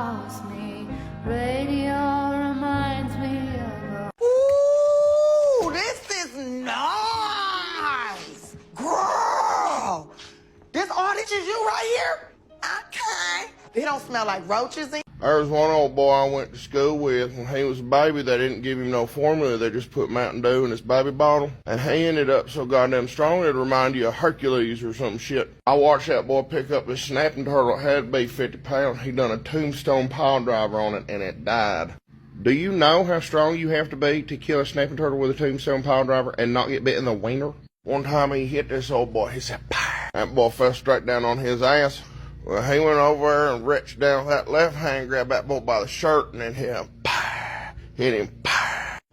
lost me. Radio reminds me of a... Ooh, this is nice. Girl, this orange is you right here? Okay. They don't smell like roaches in. There was one old boy I went to school with. When he was a baby, they didn't give him no formula. They just put Mountain Dew in his baby bottle. And he ended up so goddamn strong, it'd remind you of Hercules or some shit. I watched that boy pick up this snapping turtle. It had to be 50 pounds. He done a tombstone pile driver on it, and it died. Do you know how strong you have to be to kill a snapping turtle with a tombstone pile driver and not get bit in the wiener? One time he hit this old boy. He said, "Pah!" That boy fell straight down on his ass. Well, he went over there and reached down with that left hand, grabbed that boy by the shirt, and then hit him. Hit him.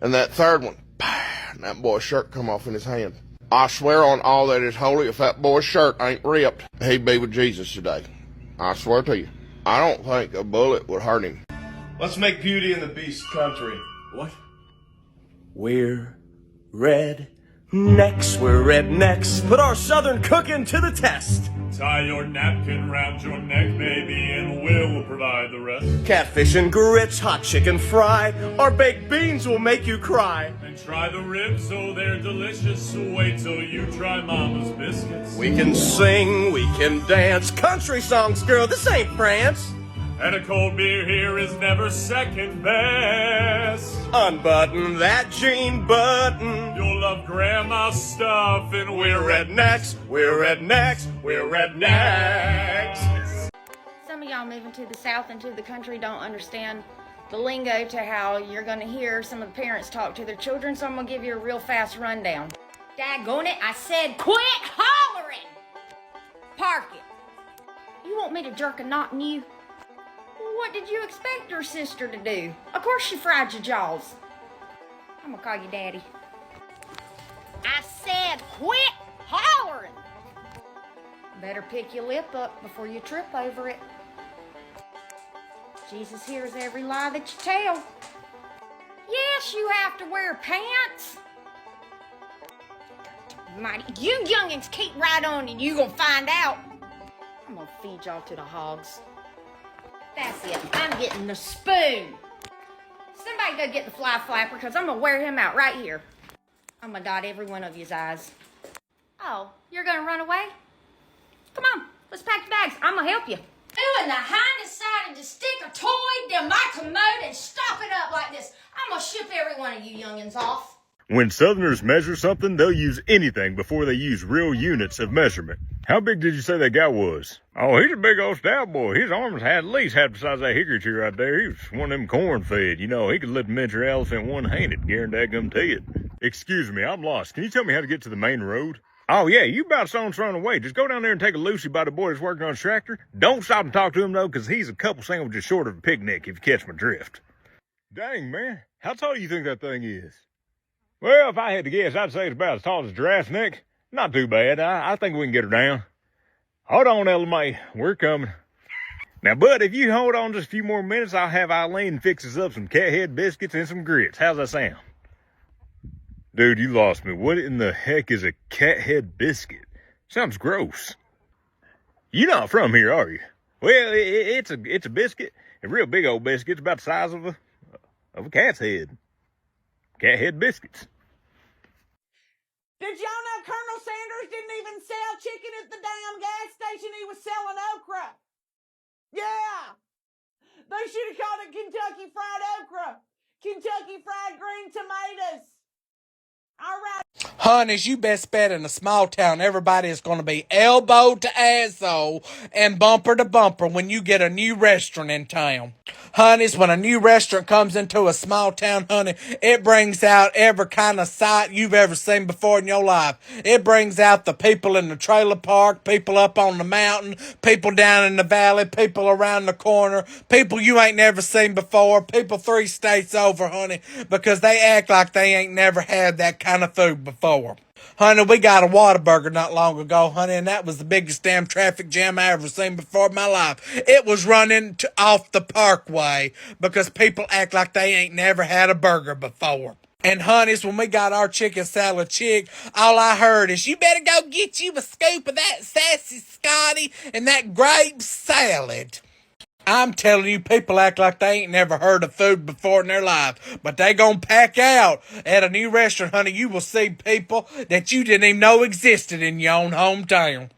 And that third one, and that boy's shirt come off in his hand. I swear on all that is holy, if that boy's shirt ain't ripped, he'd be with Jesus today. I swear to you. I don't think a bullet would hurt him. Let's make Beauty and the Beast country. What? We're rednecks, we're rednecks. Put our southern cooking to the test. Tie your napkin round your neck, baby, and we'll provide the rest. Catfish and grits, hot chicken fry. Our baked beans will make you cry. And try the ribs, oh, they're delicious. Wait till you try Mama's biscuits. We can sing, we can dance. Country songs, girl, this ain't France. And a cold beer here is never second best. Unbutton that jean button. You'll love Grandma's stuff, and we're rednecks, we're rednecks, we're rednecks. Some of y'all moving to the south and to the country don't understand the lingo to how you're going to hear some of the parents talk to their children, so I'm going to give you a real fast rundown. Daggone it, I said quit hollering! Park it. You want me to jerk a knot in you? What did you expect your sister to do? Of course she fried your jaws. I'm gonna call you Daddy. I said quit hollering. Better pick your lip up before you trip over it. Jesus hears every lie that you tell. Yes, you have to wear pants. Mighty, you youngins keep right on and you gonna find out. I'm gonna feed y'all to the hogs. That's it. I'm getting the spoon. Somebody go get the fly flapper because I'm going to wear him out right here. I'm going to dot every one of you's eyes. Oh, you're going to run away? Come on, let's pack your bags. I'm going to help you. Who in the hind decided to stick a toy down my commode and stop it up like this? I'm going to ship every one of you youngins off. When Southerners measure something, they'll use anything before they use real units of measurement. How big did you say that guy was? Oh, he's a big old stout boy. His arms had at least half the size of that hickory tree right there. He was one of them corn-fed. You know, he could lift a miniature elephant one-handed, guarantee to it. Excuse me, I'm lost. Can you tell me how to get to the main road? Oh, yeah, you about stone's thrown away. Just go down there and take a loosey by the boy that's working on his tractor. Don't stop and talk to him, though, because he's a couple sandwiches short of a picnic, if you catch my drift. Dang, man. How tall do you think that thing is? Well, if I had to guess, I'd say it's about as tall as a giraffe's neck. Not too bad. I think we can get her down. Hold on, Ella May. We're coming. Now, bud, if you hold on just a few more minutes, I'll have Eileen fix us up some cat head biscuits and some grits. How's that sound? Dude, you lost me. What in the heck is a cat head biscuit? Sounds gross. You're not from here, are you? Well, it's a biscuit. A real big old biscuit. It's about the size of a cat's head. Cat head biscuits. Did y'all know Colonel Sanders didn't even sell chicken at the damn gas station? He was selling okra. Yeah. They should have called it Kentucky Fried Okra. Kentucky Fried Green Tomatoes. All right. Honeys, you best bet in a small town everybody is going to be elbow to asshole and bumper to bumper when you get a new restaurant in town. Honeys, when a new restaurant comes into a small town, honey, it brings out every kind of sight you've ever seen before in your life. It brings out the people in the trailer park, people up on the mountain, people down in the valley, people around the corner, people you ain't never seen before, people 3 states over, honey, because they act like they ain't never had that kind of food before. Honey, we got a Whataburger not long ago, honey, and that was the biggest damn traffic jam I ever seen before in my life. It was running off the parkway because people act like they ain't never had a burger before. And honeys, when we got our chicken salad chick, all I heard is, you better go get you a scoop of that sassy Scotty and that grape salad. I'm telling you, people act like they ain't never heard of food before in their life, but they gonna pack out at a new restaurant, honey. You will see people that you didn't even know existed in your own hometown.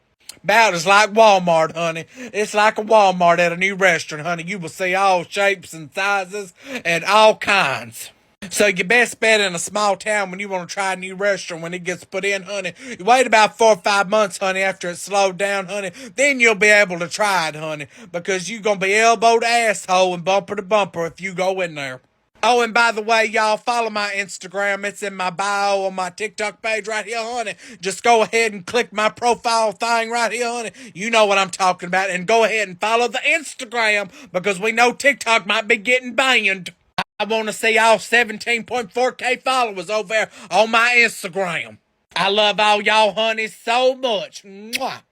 About as like Walmart, honey. It's like a Walmart at a new restaurant, honey. You will see all shapes and sizes and all kinds. So you best bet in a small town when you want to try a new restaurant when it gets put in, honey. You wait about 4 or 5 months, honey, after it's slowed down, honey. Then you'll be able to try it, honey. Because you're going to be elbow to asshole and bumper to bumper if you go in there. Oh, and by the way, y'all, follow my Instagram. It's in my bio on my TikTok page right here, honey. Just go ahead and click my profile thing right here, honey. You know what I'm talking about. And go ahead and follow the Instagram because we know TikTok might be getting banned. I want to see all 17.4K followers over there on my Instagram. I love all y'all honeys so much. Mwah.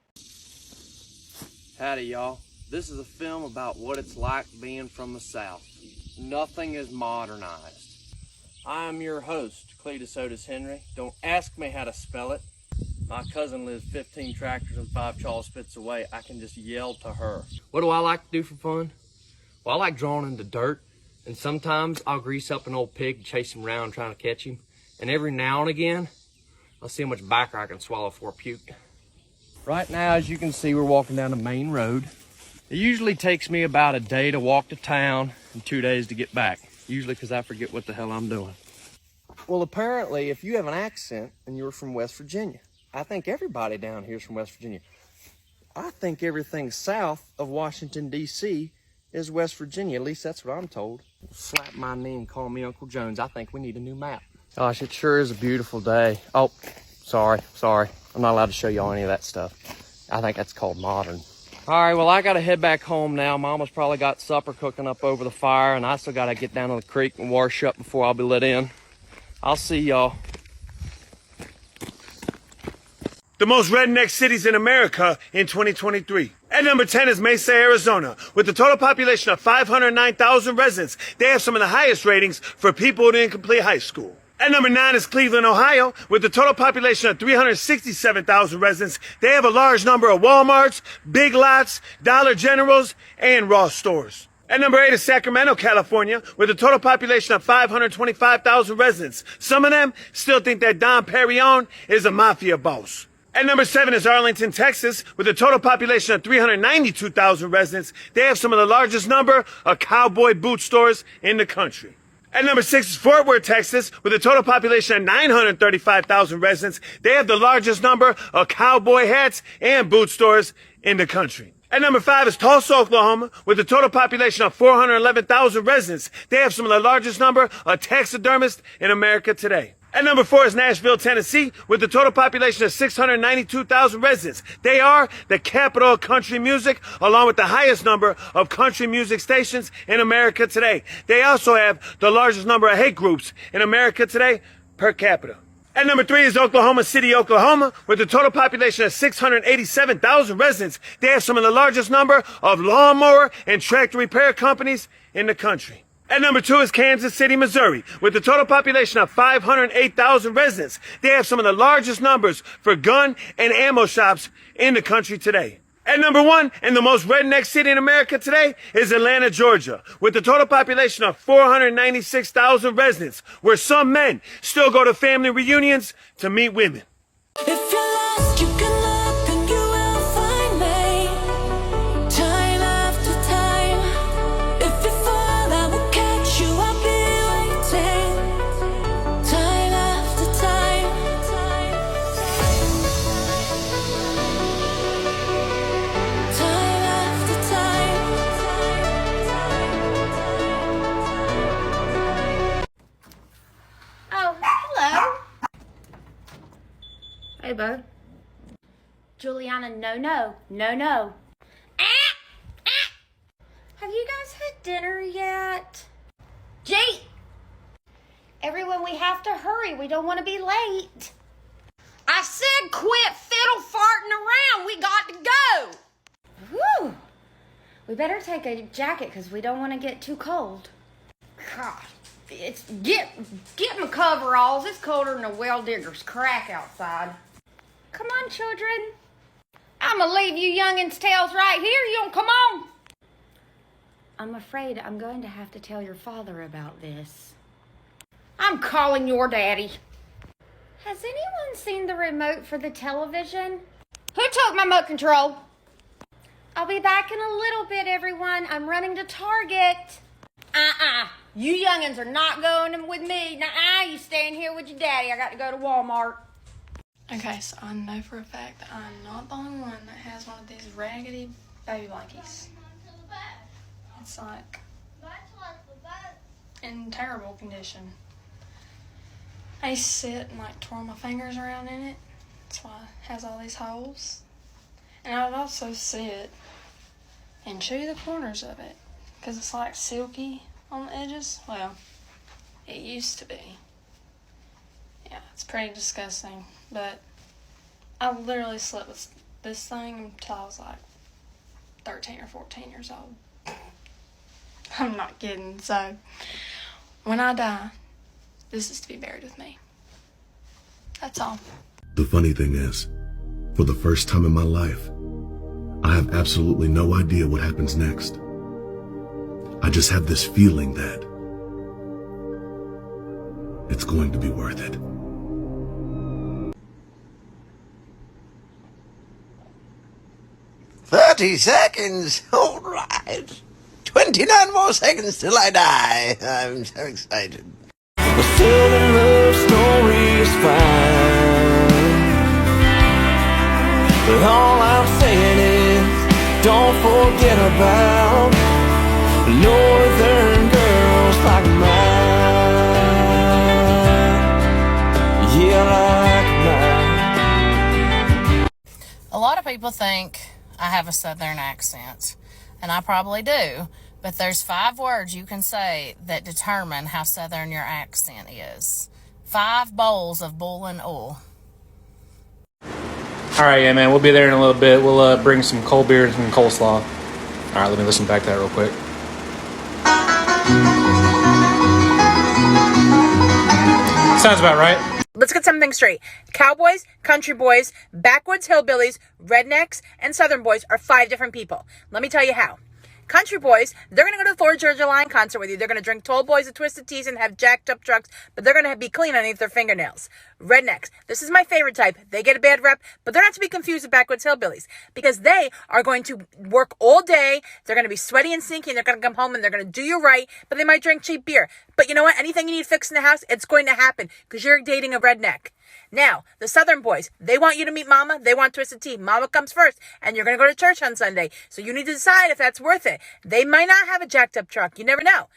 Howdy, y'all. This is a film about what it's like being from the South. Nothing is modernized. I am your host, Cletus Otis Henry. Don't ask me how to spell it. My cousin lives 15 tractors and 5 chaw spits away. I can just yell to her. What do I like to do for fun? Well, I like drawing into dirt. And sometimes I'll grease up an old pig and chase him around trying to catch him. And every now and again, I'll see how much backer I can swallow for a puke. Right now, as you can see, we're walking down the main road. It usually takes me about a day to walk to town and 2 days to get back. Usually because I forget what the hell I'm doing. Well, apparently, if you have an accent and you're from West Virginia, I think everybody down here is from West Virginia. I think everything south of Washington, D.C. is West Virginia. At least that's what I'm told. Slap my knee and call me Uncle Jones. I think we need a new map. Gosh, it sure is a beautiful day. Oh, sorry. I'm not allowed to show y'all any of that stuff. I think that's called modern. All right, well, I got to head back home now. Mama's probably got supper cooking up over the fire, and I still got to get down to the creek and wash up before I'll be let in. I'll see y'all. The most redneck cities in America in 2023. At number 10 is Mesa, Arizona. With a total population of 509,000 residents, they have some of the highest ratings for people who didn't complete high school. At number 9 is Cleveland, Ohio. With a total population of 367,000 residents, they have a large number of Walmarts, Big Lots, Dollar Generals, and Ross stores. At number 8 is Sacramento, California, with a total population of 525,000 residents. Some of them still think that Dom Perignon is a mafia boss. At number 7 is Arlington, Texas, with a total population of 392,000 residents. They have some of the largest number of cowboy boot stores in the country. At number 6 is Fort Worth, Texas, with a total population of 935,000 residents. They have the largest number of cowboy hats and boot stores in the country. At number 5 is Tulsa, Oklahoma, with a total population of 411,000 residents. They have some of the largest number of taxidermists in America today. At number 4 is Nashville, Tennessee, with a total population of 692,000 residents. They are the capital of country music, along with the highest number of country music stations in America today. They also have the largest number of hate groups in America today per capita. At number 3 is Oklahoma City, Oklahoma, with a total population of 687,000 residents. They have some of the largest number of lawnmower and tractor repair companies in the country. At number 2 is Kansas City, Missouri, with a total population of 508,000 residents. They have some of the largest numbers for gun and ammo shops in the country today. At number 1, and the most redneck city in America today, is Atlanta, Georgia, with a total population of 496,000 residents, where some men still go to family reunions to meet women. If you're lost, you can look and you will find me. Time after time. If you fall, I will catch you. I'll be waiting. Time after time. Time after time. Oh, hello. Hey, bud. Juliana, no. Have you guys had dinner yet? Gee! Everyone, we have to hurry. We don't want to be late. I said quit fiddle farting around. We got to go. Whew. We better take a jacket because we don't want to get too cold. Gosh. Get my coveralls. It's colder than a well digger's crack outside. Come on, children. I'm gonna leave you youngins' tails right here. You don't come on. I'm afraid I'm going to have to tell your father about this. I'm calling your daddy. Has anyone seen the remote for the television? Who took my remote control? I'll be back in a little bit, everyone. I'm running to Target. You youngins are not going with me. You staying here with your daddy. I got to go to Walmart. Okay, so I know for a fact that I'm not the only one that has one of these raggedy baby blankies. It's like in terrible condition. I sit and like twirl my fingers around in it. That's why it has all these holes. And I would also sit and chew the corners of it because it's like silky on the edges. Well, it used to be. Yeah, it's pretty disgusting. But I literally slept with this thing until I was like 13 or 14 years old. I'm not kidding. So, when I die, this is to be buried with me. That's all. The funny thing is, for the first time in my life, I have absolutely no idea what happens next. I just have this feeling that it's going to be worth it. "30 seconds, all right. 29 more seconds till I die. I'm so excited." The southern love story is fine, but all I'm saying is don't forget about northern girls like mine. Yeah, like mine. A lot of people think I have a southern accent, and I probably do, but there's 5 words you can say that determine how southern your accent is. 5 bowls of boiling oil. All right, yeah, man, we'll be there in a little bit. We'll bring some cold beer and some coleslaw. All right, let me listen back to that real quick. Sounds about right. Let's get something straight. Cowboys, country boys, backwoods hillbillies, rednecks, and southern boys are 5 different people. Let me tell you how. Country boys, they're going to go to the Florida Georgia Line concert with you. They're going to drink Tall Boys and Twisted Teas and have jacked up trucks, but they're going to be clean underneath their fingernails. Rednecks, this is my favorite type. They get a bad rep, but they're not to be confused with backwoods hillbillies because they are going to work all day. They're going to be sweaty and stinky, and they're going to come home and they're going to do you right, but they might drink cheap beer. But you know what? Anything you need fixed in the house, it's going to happen because you're dating a redneck. Now, the southern boys, they want you to meet mama. They want Twisted Tea. Mama comes first, and you're going to go to church on Sunday. So you need to decide if that's worth it. They might not have a jacked up truck. You never know.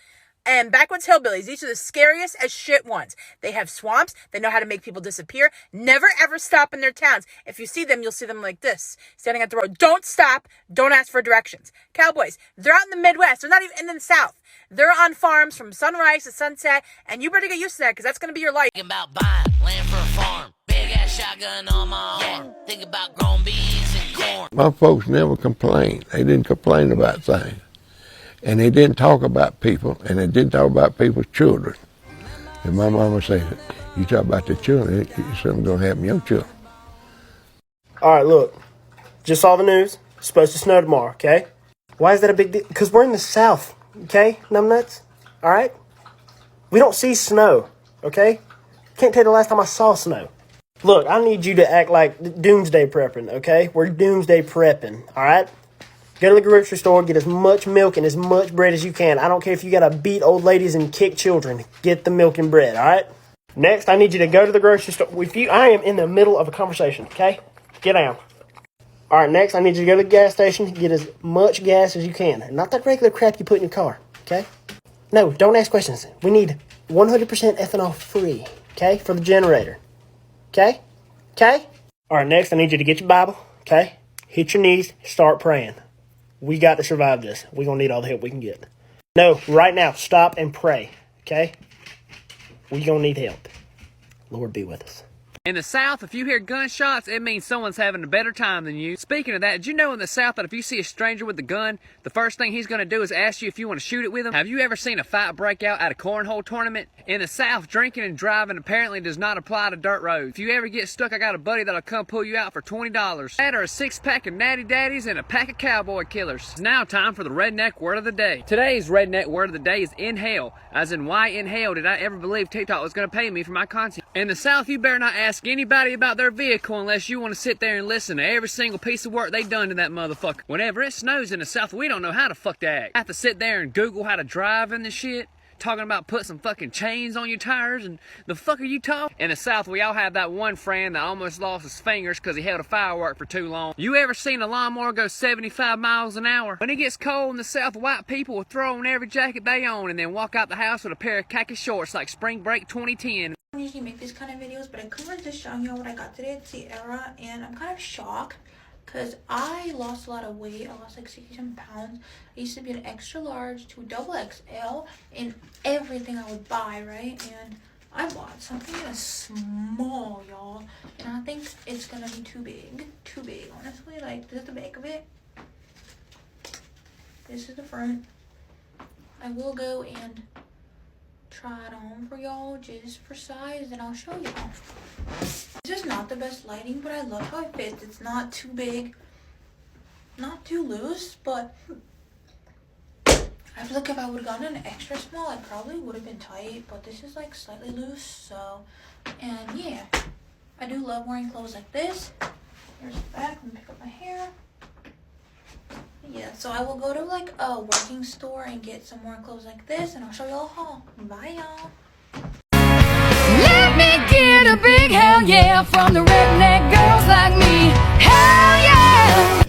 And backwoods hillbillies, these are the scariest as shit ones. They have swamps. They know how to make people disappear. Never ever stop in their towns. If you see them, you'll see them like this, standing at the road. Don't stop. Don't ask for directions. Cowboys, they're out in the Midwest. They're not even in the South. They're on farms from sunrise to sunset, and you better get used to that because that's going to be your life. Think about buying land for a farm. Big ass shotgun on my arm. Think about growing beans and corn. My folks never complained. They didn't complain about things. And they didn't talk about people, and they didn't talk about people's children. And my mama said, you talk about the children, something's going to happen to your children. All right, look. Just saw the news. It's supposed to snow tomorrow, okay? Why is that a big deal? Because we're in the South, okay, numbnuts? All right? We don't see snow, okay? Can't tell you the last time I saw snow. Look, I need you to act like doomsday prepping, okay? We're doomsday prepping, all right? Go to the grocery store, get as much milk and as much bread as you can. I don't care if you got to beat old ladies and kick children. Get the milk and bread, all right? Next, I need you to go to the grocery store. I am in the middle of a conversation, okay? Get down. All right, next, I need you to go to the gas station, get as much gas as you can. Not that regular crap you put in your car, okay? No, don't ask questions. We need 100% ethanol free, okay, for the generator. Okay? Okay? All right, next, I need you to get your Bible, okay? Hit your knees, start praying. We got to survive this. We're going to need all the help we can get. No, right now, stop and pray, okay? We're going to need help. Lord be with us. In the South, if you hear gunshots, it means someone's having a better time than you. Speaking of that, did you know in the South that if you see a stranger with a gun, the first thing he's going to do is ask you if you want to shoot it with him? Have you ever seen a fight break out at a cornhole tournament? In the South, drinking and driving apparently does not apply to dirt roads. If you ever get stuck, I got a buddy that'll come pull you out for $20. That or a 6-pack of Natty Daddies and a pack of cowboy killers. It's now time for the redneck word of the day. Today's redneck word of the day is inhale. As in, why in hell did I ever believe TikTok was going to pay me for my content? In the South, you better not ask anybody about their vehicle unless you want to sit there and listen to every single piece of work they done to that motherfucker. Whenever it snows in the South, we don't know how to fuck to act. I have to sit there and Google how to drive in this shit. Talking about put some fucking chains on your tires, and the fuck are you talking? In the South, we all have that one friend that almost lost his fingers because he held a firework for too long. You ever seen a lawnmower go 75 miles an hour? When it gets cold in the South, white people will throw on every jacket they own and then walk out the house with a pair of khaki shorts like Spring Break 2010. I don't usually make these kind of videos, but I couldn't resist showing you what I got today at Sierra, and I'm kind of shocked because I lost a lot of weight. I lost like 67 pounds. I used to be an extra large to a double XL in everything I would buy, right? And I bought something that's small, y'all, and I think it's gonna be too big, honestly. Like, this is the back of it, this is the front. I will go and try it on for y'all just for size, and I'll show y'all. This is not the best lighting, but I love how it fits. It's not too big, not too loose, but I feel like if I would have gotten an extra small, it probably would have been tight, but this is like slightly loose. So, and yeah, I do love wearing clothes like this. Here's the back. Let me pick up my hair. Yeah, so I will go to like a working store and get some more clothes like this, and I'll show y'all a haul. Bye, y'all. Let me get a big hell yeah from the redneck girls like me. Hell yeah!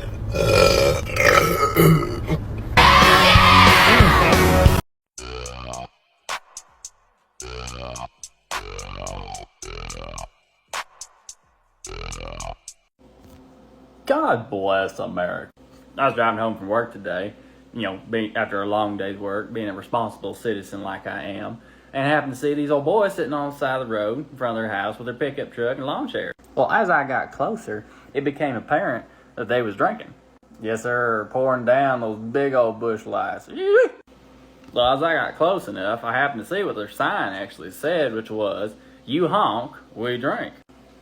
God bless America. I was driving home from work today, after a long day's work, being a responsible citizen like I am, and happened to see these old boys sitting on the side of the road in front of their house with their pickup truck and lawn chair. Well, as I got closer, it became apparent that they was drinking. Yes, sir, pouring down those big old bush lights. So as I got close enough, I happened to see what their sign actually said, which was, "You honk, we drink."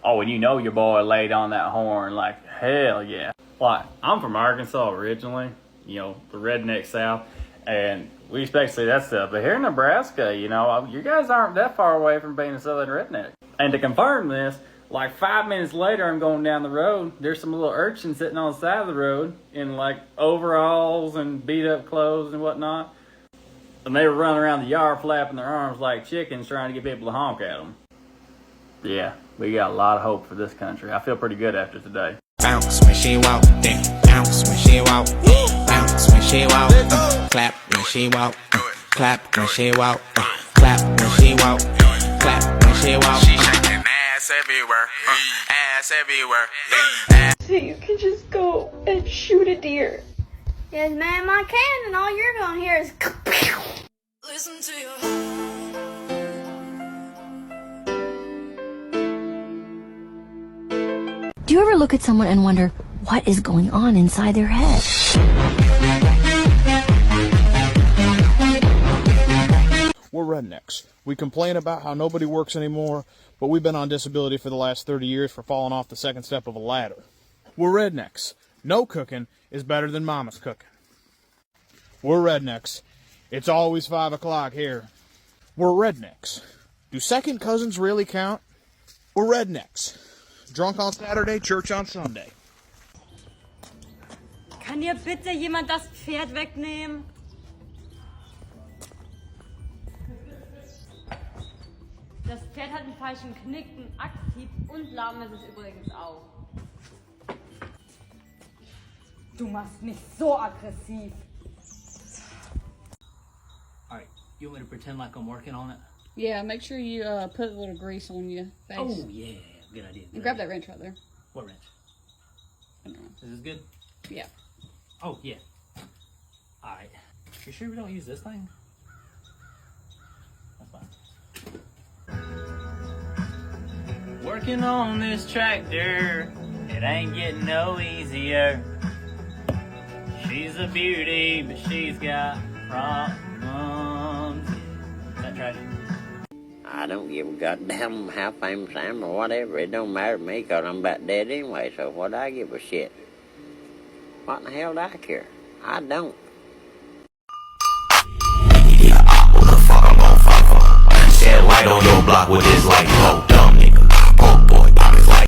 Oh, and you know your boy laid on that horn like, hell yeah. Like, I'm from Arkansas originally, the redneck South, and we expect to see that stuff. But here in Nebraska, you guys aren't that far away from being a southern redneck. And to confirm this, like 5 minutes later, I'm going down the road, there's some little urchins sitting on the side of the road in like overalls and beat up clothes and whatnot. And they were running around the yard flapping their arms like chickens trying to get people to honk at them. Yeah, we got a lot of hope for this country. I feel pretty good after today. Bounce when she walk, then bounce when she walk, bounce when she walk, clap when she walk, clap when she walk, clap when she walk, clap when she walk. She shaking ass everywhere, ass everywhere. So you can just go and shoot a deer. Yes, ma'am, I can, and all you're gonna hear is listen to your heart. Do you ever look at someone and wonder what is going on inside their head? We're rednecks. We complain about how nobody works anymore, but we've been on disability for the last 30 years for falling off the second step of a ladder. We're rednecks. No cooking is better than mama's cooking. We're rednecks. It's always 5 o'clock here. We're rednecks. Do second cousins really count? We're rednecks. Drunk on Saturday, church on Sunday. Kann hier bitte jemand das Pferd wegnehmen? Das Pferd hat einen falschen Knick, einen Axthieb und lahm ist es übrigens auch. Du machst mich so aggressiv. Alright, you want me to pretend like I'm working on it? Yeah, make sure you put a little grease on your face. Oh, yeah. Good idea. And grab that wrench right there. What wrench? Is this good? Yeah. Oh, yeah. Alright. You sure we don't use this thing? That's fine. Work Working on this tractor, it ain't getting no easier. She's a beauty, but she's got problems. Is that trash? I don't give a goddamn how famous I am or whatever. It don't matter to me because I'm about dead anyway, so what do I give a shit? What in the hell do I care? I don't. Said white on your block with his like, oh, dumb nigga. Oh boy, pop his like.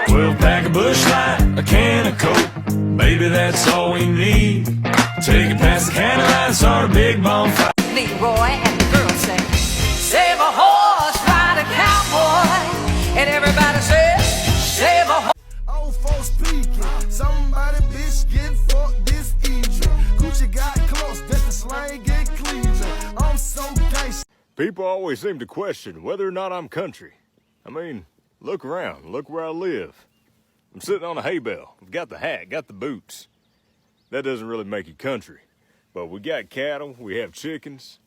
12-pack of Busch Light, a can of Coke. Baby, that's all we need. Take it past the candlelight, start a big bonfire. Leroy and the girls say, save a horse, ride a cowboy. And everybody says, save a horse. Old folks speaking, somebody bitch get fucked this evening. Gucci got close, that's the slang get cleaving. I'm so gangsta. People always seem to question whether or not I'm country. I mean, look around, look where I live. I'm sitting on a hay bale. I've got the hat, got the boots. That doesn't really make you country. But we got cattle, we have chickens.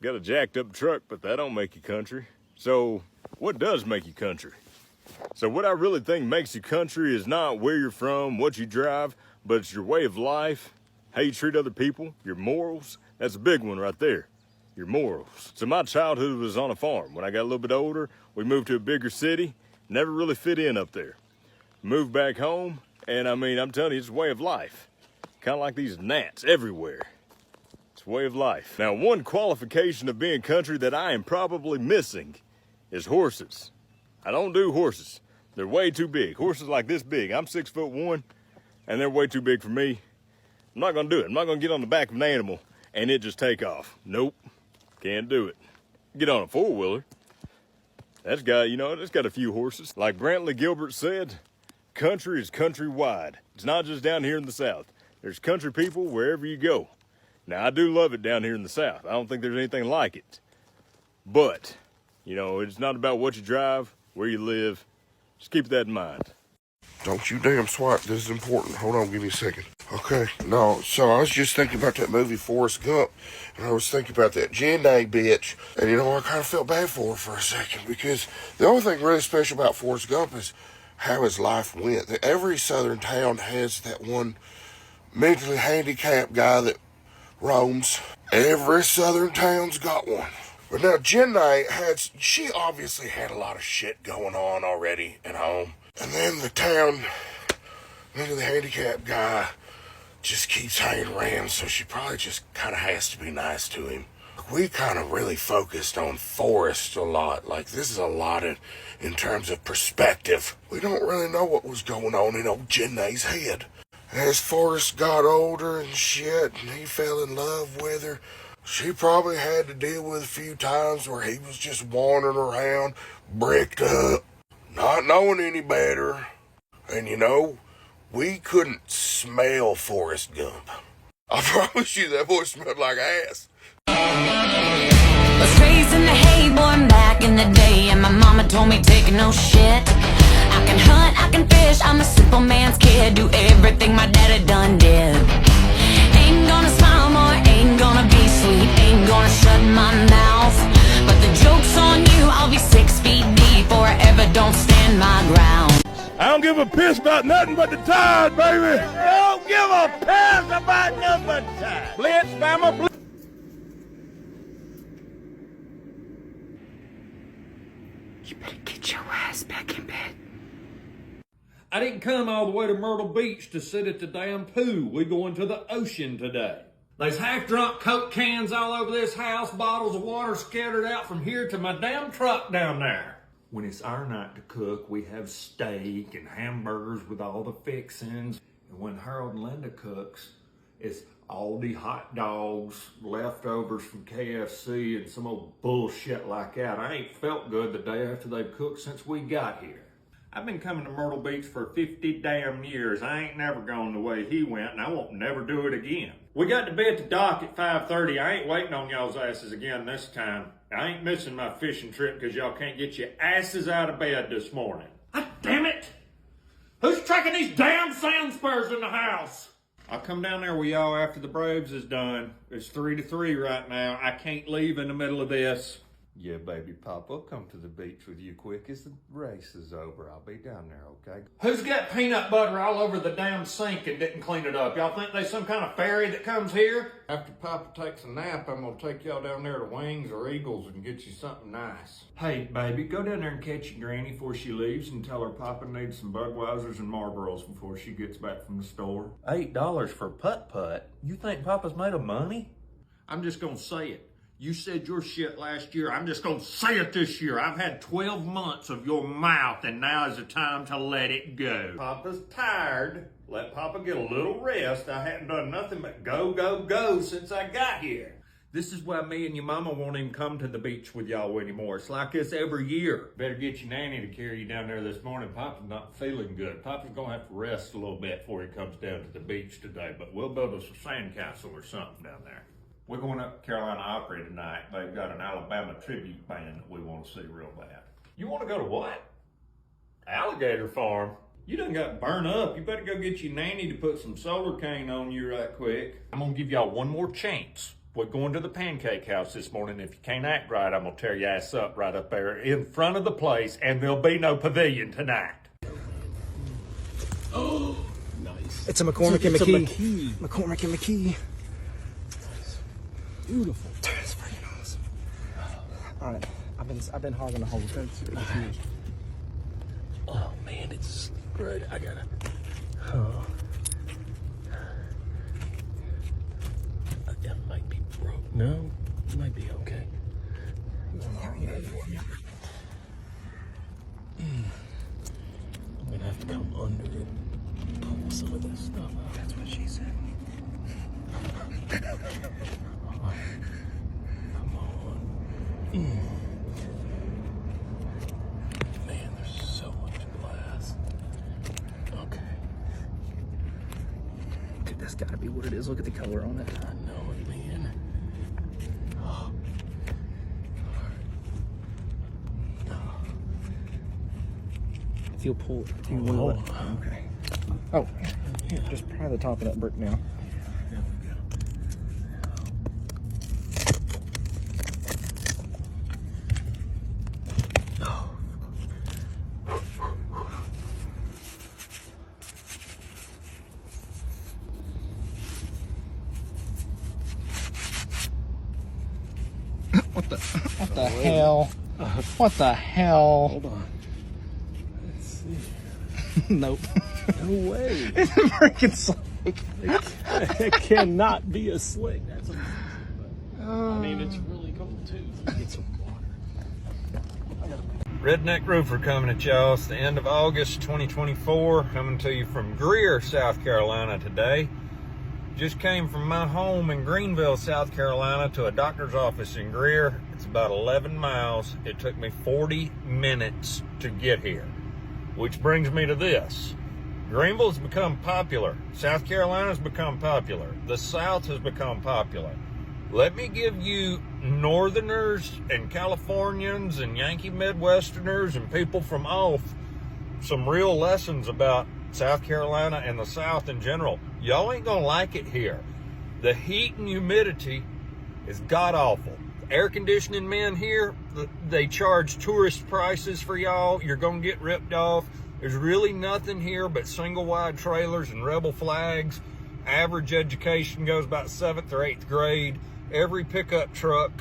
Got a jacked up truck, but that don't make you country. So what does make you country? So what I really think makes you country is not where you're from, what you drive, but it's your way of life, how you treat other people, your morals. That's a big one right there, your morals. So my childhood was on a farm. When I got a little bit older, we moved to a bigger city, never really fit in up there. Moved back home, and I mean, I'm telling you, it's a way of life. Kind of like these gnats everywhere. It's a way of life. Now, one qualification of being country that I am probably missing is horses. I don't do horses. They're way too big. Horses like this big. I'm 6'1", and they're way too big for me. I'm not gonna do it. I'm not gonna get on the back of an animal and it just take off. Nope, can't do it. Get on a four-wheeler. That's got, you know, it's got a few horses. Like Brantley Gilbert said, country is countrywide. It's not just down here in the South. There's country people wherever you go. Now, I do love it down here in the South. I don't think there's anything like it. But, you know, it's not about what you drive, where you live. Just keep that in mind. Don't you damn swipe. This is important. Hold on, give me a second. Okay. No, so I was just thinking about that movie Forrest Gump, and I was thinking about that Jenny bitch, and you know, I kind of felt bad for her for a second, because the only thing really special about Forrest Gump is how his life went. Every southern town has that one mentally handicapped guy that roams. Every southern town's got one. But now Jenny she obviously had a lot of shit going on already at home. And then the town, mentally handicapped guy just keeps hanging around, so she probably just kind of has to be nice to him. We kind of really focused on Forrest a lot. Like, this is a lot in terms of perspective. We don't really know what was going on in old Jenny's head. As Forrest got older and shit, and he fell in love with her, she probably had to deal with a few times where he was just wandering around, bricked up, not knowing any better. And you know, we couldn't smell Forrest Gump. I promise you that boy smelled like ass. Was raised in the hay, born back in the day, and my mama told me take no shit. I can hunt, I can fish, I'm a simple man's kid, do everything my daddy done did. Ain't gonna smile more, ain't gonna be sweet, ain't gonna shut my mouth. But the joke's on you, I'll be 6 feet deep, or ever don't stand my ground. I don't give a piss about nothing but the tide, baby. I don't give a piss about nothing but the tide. Blitz, Bama, blitz. You better get your ass back in bed. I didn't come all the way to Myrtle Beach to sit at the damn pool. We going to the ocean today. There's half-drunk Coke cans all over this house, bottles of water scattered out from here to my damn truck down there. When it's our night to cook, we have steak and hamburgers with all the fixings. And when Harold and Linda cooks, it's Aldi hot dogs, leftovers from KFC, and some old bullshit like that. I ain't felt good the day after they've cooked since we got here. I've been coming to Myrtle Beach for 50 damn years. I ain't never gone the way he went, and I won't never do it again. We got to be at the dock at 5:30. I ain't waiting on y'all's asses again this time. I ain't missing my fishing trip because y'all can't get your asses out of bed this morning. God damn it! Who's tracking these damn sand spurs in the house? I'll come down there with y'all after the Braves is done. It's 3-3 right now. I can't leave in the middle of this. Yeah, baby Pop, I'll come to the beach with you quick as the race is over. I'll be down there, okay? Who's got peanut butter all over the damn sink and didn't clean it up? Y'all think there's some kind of fairy that comes here? After Papa takes a nap, I'm gonna take y'all down there to Wings or Eagles and get you something nice. Hey, baby, go down there and catch your granny before she leaves and tell her Papa needs some Budweisers and Marlboros before she gets back from the store. $8 for putt-putt? You think Papa's made of money? I'm just gonna say it. You said your shit last year. I'm just gonna say it this year. I've had 12 months of your mouth, and now is the time to let it go. Papa's tired. Let Papa get a little rest. I haven't done nothing but go, go, go since I got here. This is why me and your mama won't even come to the beach with y'all anymore. It's like this every year. Better get your nanny to carry you down there this morning. Papa's not feeling good. Papa's gonna have to rest a little bit before he comes down to the beach today, but we'll build us a sandcastle or something down there. We're going up to Carolina Opry tonight. They've got an Alabama tribute band that we want to see real bad. You want to go to what? Alligator Farm? You done got burned up. You better go get your nanny to put some solar cane on you right quick. I'm going to give y'all one more chance. We're going to the pancake house this morning. If you can't act right, I'm going to tear your ass up right up there in front of the place, and there'll be no pavilion tonight. Oh, nice. It's a McCormick and McKee. McKee. McCormick and McKee. Beautiful. That's freaking awesome. All right, I've been hogging the whole thing. Oh man, it's great. I gotta. Oh. That might be broke. No, it might be okay. I'm gonna have to come under it, pull some of this stuff out. That's what she said. Come on. Man, there's so much glass. Okay. Dude, that's gotta be what it is. Look at the color on it. I know it, man. Oh. If you'll pull it, if you will it. Okay. Oh, here, just pry the top of that brick now. What the hell? What the hell? Hold on. Let's see. Nope. No way. It's a freaking slick. It cannot be a slick. That's amazing. I mean, it's really cool too. Get some water. Redneck Roofer coming at y'all. It's the end of August 2024. Coming to you from Greer, South Carolina today. Just came from my home in Greenville, South Carolina to a doctor's office in Greer. It's about 11 miles. It took me 40 minutes to get here. Which brings me to this. Greenville's become popular. South Carolina's become popular. The South has become popular. Let me give you Northerners and Californians and Yankee Midwesterners and people from off some real lessons about South Carolina and the South in general. Y'all ain't gonna like it here. The heat and humidity is god-awful. Air conditioning men here, they charge tourist prices for y'all. You're gonna get ripped off. There's really nothing here but single wide trailers and rebel flags. Average education goes about 7th or 8th grade. Every pickup truck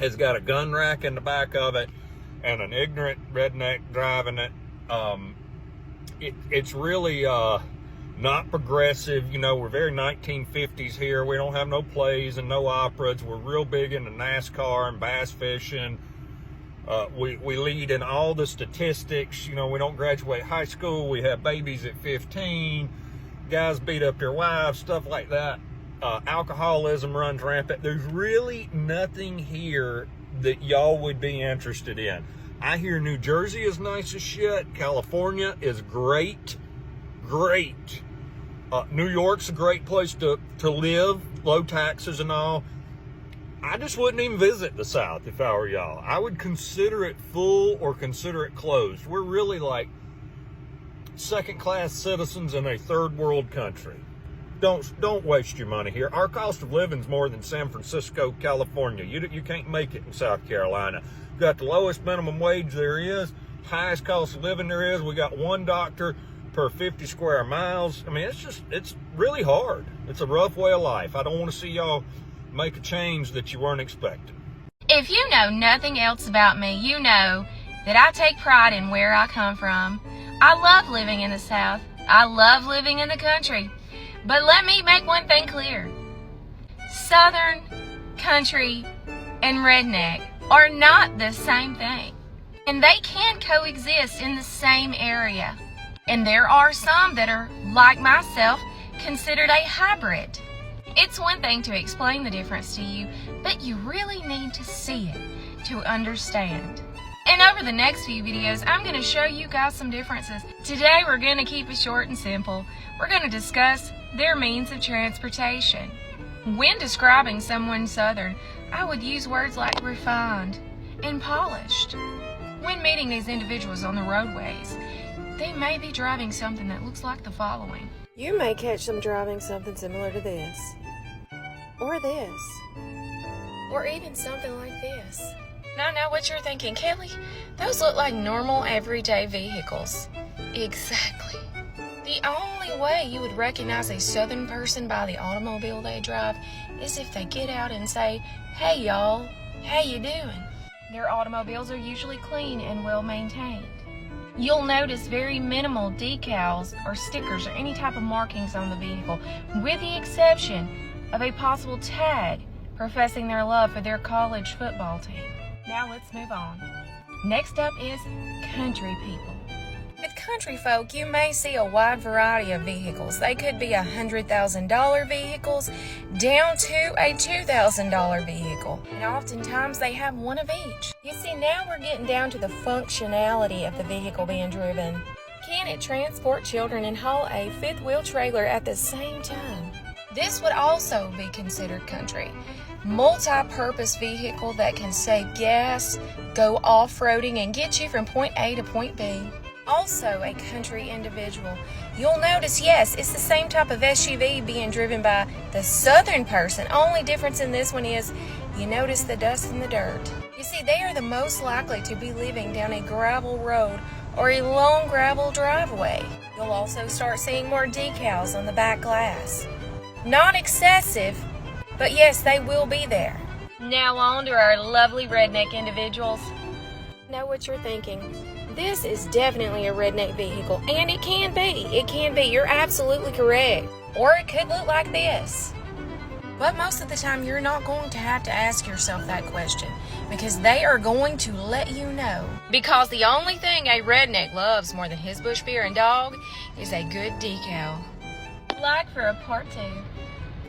has got a gun rack in the back of it and an ignorant redneck driving it. It's really not progressive. You know, we're very 1950s here. We don't have no plays and no operas. We're real big into NASCAR and bass fishing. We lead in all the statistics. You know, we don't graduate high school. We have babies at 15. Guys beat up their wives, stuff like that. Alcoholism runs rampant. There's really nothing here that y'all would be interested in. I hear New Jersey is nice as shit. California is great. Great. New York's a great place to live. Low taxes and all. I just wouldn't even visit the South if I were y'all. I would consider it full or consider it closed. We're really like second-class citizens in a third world country. don't waste your money here. Our cost of living is more than San Francisco, California. You can't make it in South Carolina. We've got the lowest minimum wage there is, highest cost of living there is. We got one doctor per 50 square miles. I mean, it's really hard. It's a rough way of life. I don't want to see y'all make a change that you weren't expecting. If you know nothing else about me, you know that I take pride in where I come from. I love living in the South. I love living in the country. But let me make one thing clear. Southern, country, and redneck are not the same thing. And they can coexist in the same area. And there are some that are, like myself, considered a hybrid. It's one thing to explain the difference to you, but you really need to see it to understand. And over the next few videos, I'm going to show you guys some differences. Today, we're going to keep it short and simple. We're going to discuss their means of transportation. When describing someone Southern, I would use words like refined and polished. When meeting these individuals on the roadways, they may be driving something that looks like the following. You may catch them driving something similar to this, or this, or even something like this. And I know what you're thinking, Kelly. Those look like normal, everyday vehicles. Exactly. The only way you would recognize a Southern person by the automobile they drive is if they get out and say, "Hey y'all, how you doing?" Their automobiles are usually clean and well maintained. You'll notice very minimal decals or stickers or any type of markings on the vehicle, with the exception of a possible tag professing their love for their college football team. Now let's move on. Next up is country people. With country folk, you may see a wide variety of vehicles. They could be $100,000 vehicles down to a $2,000 vehicle. And oftentimes they have one of each. You see, now we're getting down to the functionality of the vehicle being driven. Can it transport children and haul a fifth wheel trailer at the same time? This would also be considered country. Multi-purpose vehicle that can save gas, go off-roading, and get you from point A to point B. Also a country individual. You'll notice, yes, it's the same type of SUV being driven by the Southern person. Only difference in this one is you notice the dust and the dirt. You see, they are the most likely to be living down a gravel road or a long gravel driveway. You'll also start seeing more decals on the back glass. Not excessive, but yes, they will be there. Now on to our lovely redneck individuals. Know what you're thinking. This is definitely a redneck vehicle, and it can be. It can be. You're absolutely correct. Or it could look like this. But most of the time, you're not going to have to ask yourself that question, because they are going to let you know. Because the only thing a redneck loves more than his bush beer and dog is a good decal. Like for a part 2.